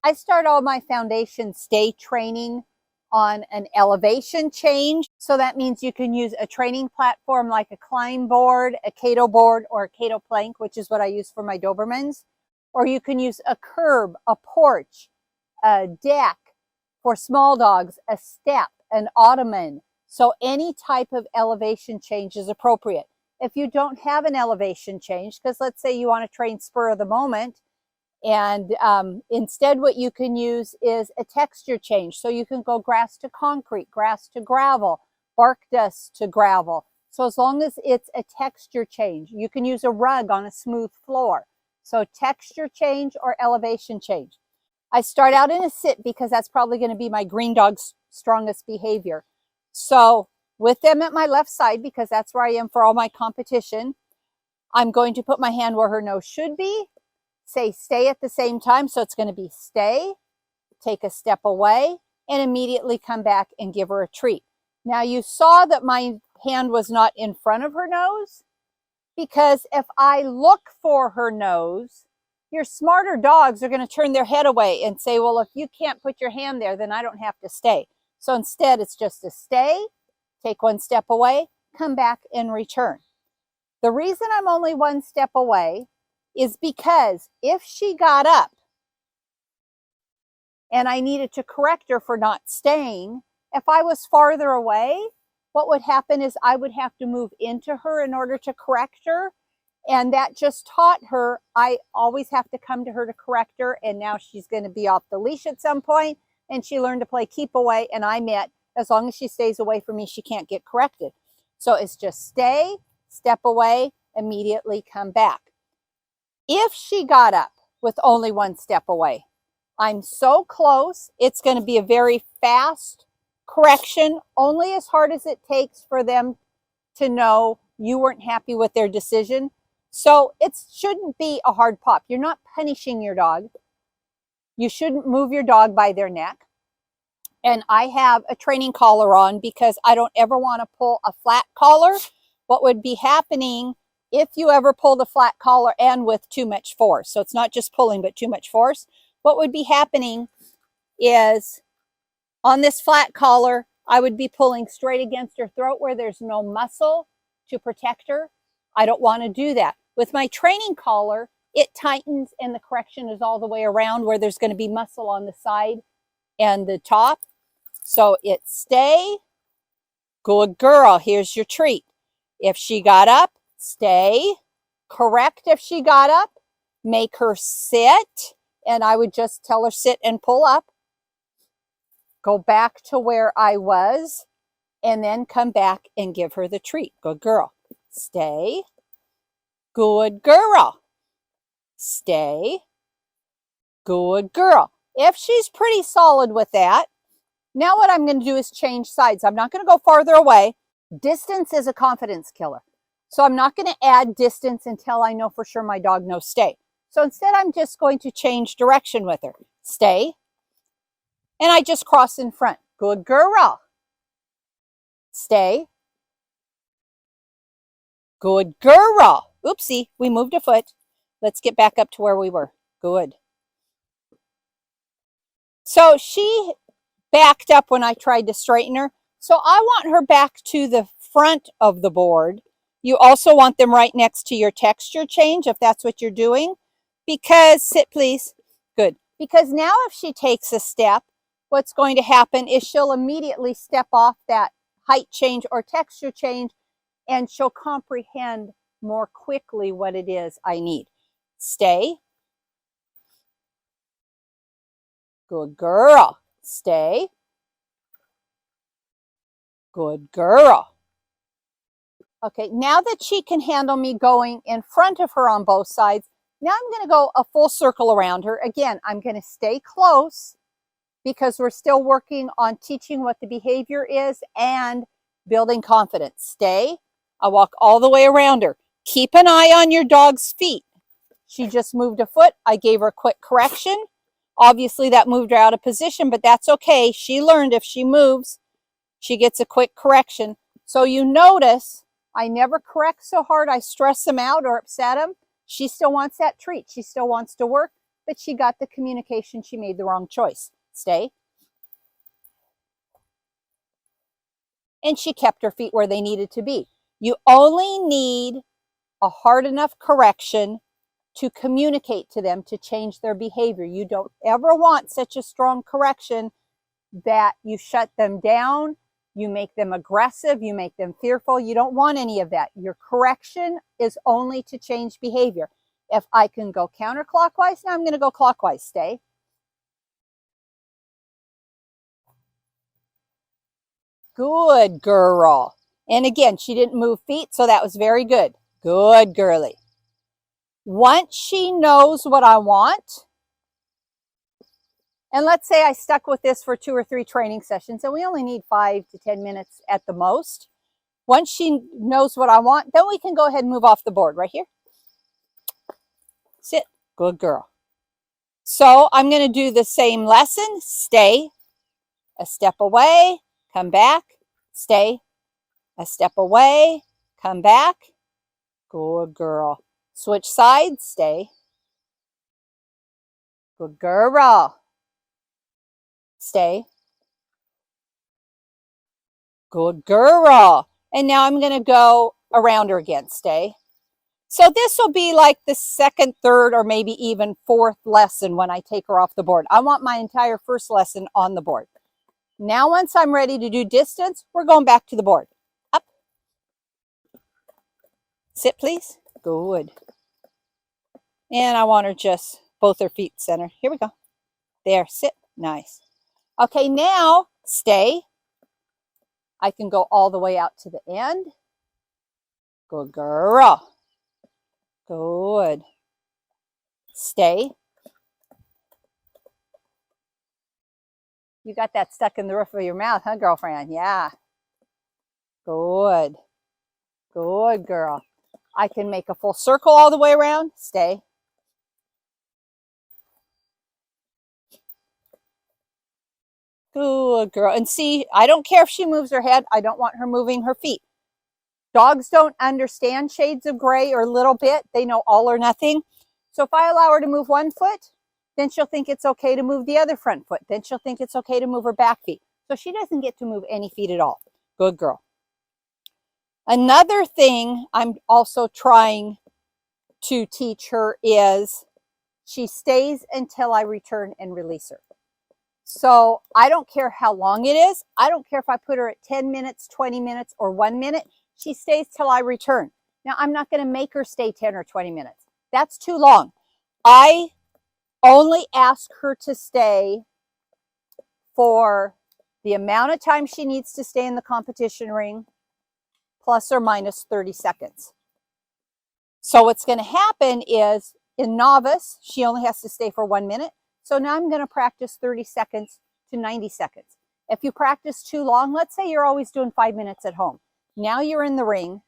I start all my foundation stay training on an elevation change. So that means you can use a training platform like a climb board, a Cato board, or a Cato plank, which is what I use for my Dobermans. Or you can use a curb, a porch, a deck for small dogs, a step, an ottoman. So any type of elevation change is appropriate. If you don't have an elevation change, because let's say you want to train spur of the moment, and instead what you can use is a texture change. So you can go grass to concrete, grass to gravel, bark dust to gravel. So as long as it's a texture change, you can use a rug on a smooth floor. So texture change or elevation change. I start out in a sit because that's probably going to be my green dog's strongest behavior. So with them at my left side, because that's where I am for all my competition, I'm going to put my hand where her nose should be, say stay at the same time. So it's going to be stay, take a step away, and immediately come back and give her a treat. Now you saw that my hand was not in front of her nose, because if I look for her nose, your smarter dogs are going to turn their head away and say, well, if you can't put your hand there, then I don't have to stay. So instead, it's just a stay, take one step away, come back and return. The reason I'm only one step away is because if she got up and I needed to correct her for not staying, if I was farther away, what would happen is I would have to move into her in order to correct her. And that just taught her I always have to come to her to correct her. And now she's going to be off the leash at some point. And she learned to play keep away. And I meant as long as she stays away from me, she can't get corrected. So it's just stay, step away, immediately come back. If she got up with only one step away, I'm so close, it's going to be a very fast correction, only as hard as it takes for them to know you weren't happy with their decision. So it shouldn't be a hard pop. You're not punishing your dog. You shouldn't move your dog by their neck. And I have a training collar on because I don't ever want to pull a flat collar. What would be happening if you ever pulled a flat collar and with too much force, so it's not just pulling but too much force, what would be happening is on this flat collar, I would be pulling straight against her throat where there's no muscle to protect her. I don't want to do that. With my training collar, it tightens and the correction is all the way around where there's going to be muscle on the side and the top. So it's stay, good girl, here's your treat. If she got up, stay, correct if she got up, make her sit, and I would just tell her sit and pull up, go back to where I was, and then come back and give her the treat. Good girl. Stay. Good girl. Stay. Good girl. If she's pretty solid with that, now what I'm going to do is change sides. I'm not going to go farther away. Distance is a confidence killer. So I'm not going to add distance until I know for sure my dog knows stay. So instead, I'm just going to change direction with her. Stay. And I just cross in front. Good girl. Stay. Good girl. Oopsie, we moved a foot. Let's get back up to where we were. Good. So she backed up when I tried to straighten her. So I want her back to the front of the board. You also want them right next to your texture change if that's what you're doing. Because, sit please. Good. Because now if she takes a step, what's going to happen is she'll immediately step off that height change or texture change, and she'll comprehend more quickly what it is I need. Stay. Good girl. Stay. Good girl. Okay, now that she can handle me going in front of her on both sides, now I'm going to go a full circle around her. Again, I'm going to stay close because we're still working on teaching what the behavior is and building confidence. Stay. I walk all the way around her. Keep an eye on your dog's feet. She just moved a foot. I gave her a quick correction. Obviously, that moved her out of position, but that's okay. She learned if she moves, she gets a quick correction. So you notice I never correct so hard I stress them out or upset them. She still wants that treat. She still wants to work. but she got the communication she made the wrong choice. Stay. And she kept her feet where they needed to be. You only need a hard enough correction to communicate to them to change their behavior. You don't ever want such a strong correction that you shut them down, you make them aggressive, you make them fearful. You don't want any of that. Your correction is only to change behavior. If I can go counterclockwise, now I'm going to go clockwise. Stay. Good girl. And again, she didn't move feet, so that was very good. Good girly. Once she knows what I want, and let's say I stuck with this for 2 or 3 training sessions, and we only need 5 to 10 minutes at the most. Once she knows what I want, then we can go ahead and move off the board right here. Sit. Good girl. So I'm going to do the same lesson. Stay. A step away. Come back. Stay. A step away. Come back. Good girl. Switch sides. Stay. Good girl. Stay. Good girl. And now I'm going to go around her again. Stay. So this will be like the second, third, or maybe even fourth lesson when I take her off the board. I want my entire first lesson on the board. Now, once I'm ready to do distance, we're going back to the board. Up. Sit, please. Good. And I want her just both her feet center. Here we go. There, sit. Nice. Okay, now stay. I can go all the way out to the end. Good girl. Good. Stay. You got that stuck in the roof of your mouth, huh, girlfriend? Yeah. Good. Good girl. I can make a full circle all the way around. Stay. Good girl. And see, I don't care if she moves her head. I don't want her moving her feet. Dogs don't understand shades of gray or little bit. They know all or nothing. So if I allow her to move one foot, then she'll think it's okay to move the other front foot. Then she'll think it's okay to move her back feet. So she doesn't get to move any feet at all. Good girl. Another thing I'm also trying to teach her is she stays until I return and release her. So I don't care how long it is. I don't care if I put her at 10 minutes, 20 minutes, or 1 minute. She stays till I return. Now, I'm not going to make her stay 10 or 20 minutes. That's too long. I only ask her to stay for the amount of time she needs to stay in the competition ring, plus or minus 30 seconds. So what's going to happen is in novice, she only has to stay for 1 minute. So now I'm going to practice 30 seconds to 90 seconds. If you practice too long, let's say you're always doing 5 minutes at home. Now you're in the ring.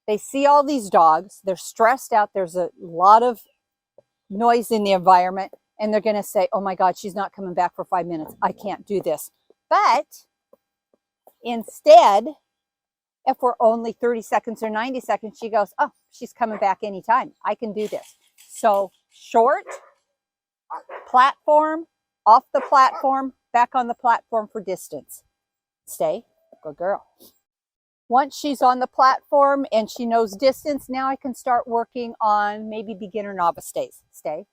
They see all these dogs. They're stressed out. There's a lot of noise in the environment. And they're going to say, oh my God, she's not coming back for 5 minutes. I can't do this. But instead, if we're only 30 seconds or 90 seconds, she goes, oh, she's coming back anytime. I can do this. So short, platform, off the platform, back on the platform for distance. Stay. Good girl. Once she's on the platform and she knows distance, now I can start working on maybe beginner novice stays. Stay.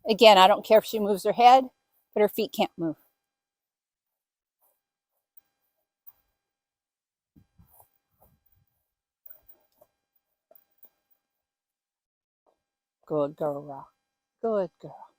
Again, I don't care if she moves her head, but her feet can't move. Good girl. Good girl.